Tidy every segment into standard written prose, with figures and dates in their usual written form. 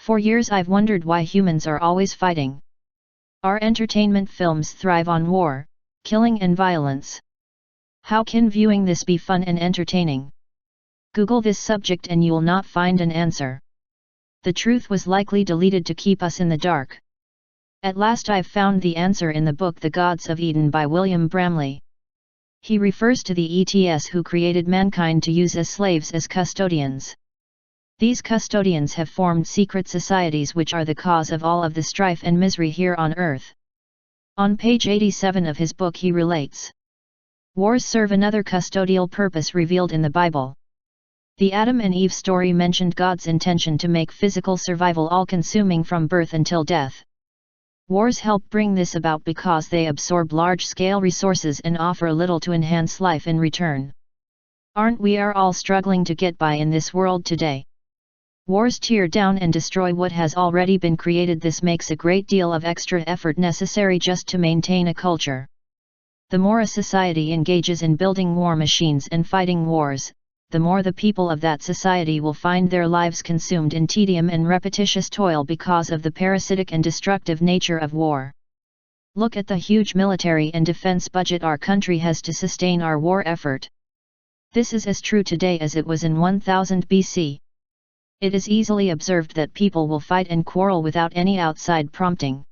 For years I've wondered why humans are always fighting. Our entertainment films thrive on war, killing and violence. How can viewing this be fun and entertaining? Google this subject and you'll not find an answer. The truth was likely deleted to keep us in the dark. At last I've found the answer in the book The Gods of Eden by William Bramley. He refers to the ETs who created mankind to use as slaves as custodians. These custodians have formed secret societies which are the cause of all of the strife and misery here on earth. On page 87 of his book he relates, wars serve another custodial purpose revealed in the Bible. The Adam and Eve story mentioned God's intention to make physical survival all-consuming from birth until death. Wars help bring this about because they absorb large-scale resources and offer little to enhance life in return. Aren't we all struggling to get by in this world today? Wars tear down and destroy what has already been created. This makes a great deal of extra effort necessary just to maintain a culture. The more a society engages in building war machines and fighting wars, the more the people of that society will find their lives consumed in tedium and repetitious toil because of the parasitic and destructive nature of war. Look at the huge military and defense budget our country has to sustain our war effort. This is as true today as it was in 1000 BC. It is easily observed that people will fight and quarrel without any outside prompting.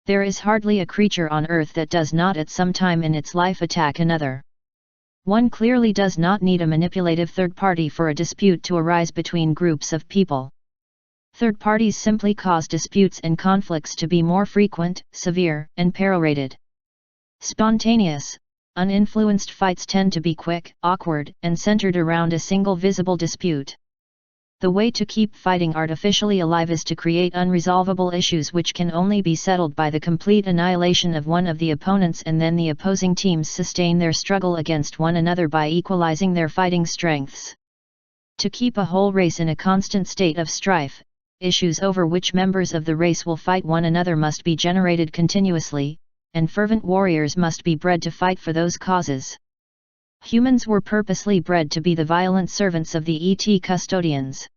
There is hardly a creature on earth that does not at some time in its life attack another. One clearly does not need a manipulative third party for a dispute to arise between groups of people. Third parties simply cause disputes and conflicts to be more frequent, severe, and perorated. Spontaneous, uninfluenced fights tend to be quick, awkward, and centered around a single visible dispute. The way to keep fighting artificially alive is to create unresolvable issues which can only be settled by the complete annihilation of one of the opponents, and then the opposing teams sustain their struggle against one another by equalizing their fighting strengths. To keep a whole race in a constant state of strife, issues over which members of the race will fight one another must be generated continuously, and fervent warriors must be bred to fight for those causes. Humans were purposely bred to be the violent servants of the ET custodians.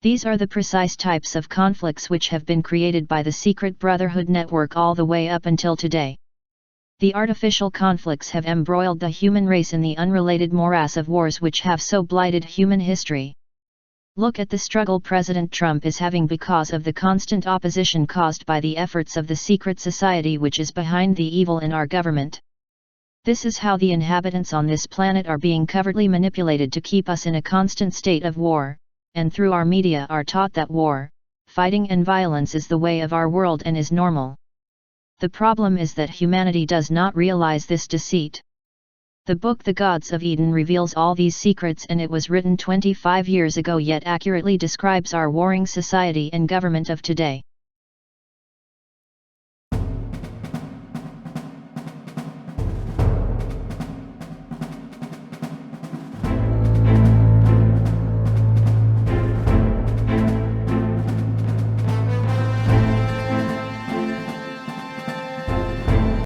These are the precise types of conflicts which have been created by the secret brotherhood network all the way up until today. The artificial conflicts have embroiled the human race in the unrelated morass of wars which have so blighted human history. Look at the struggle President Trump is having because of the constant opposition caused by the efforts of the secret society which is behind the evil in our government. This is how the inhabitants on this planet are being covertly manipulated to keep us in a constant state of war, and through our media are taught that war, fighting and violence is the way of our world and is normal. The problem is that humanity does not realize this deceit. The book The Gods of Eden reveals all these secrets, and it was written 25 years ago yet accurately describes our warring society and government of today.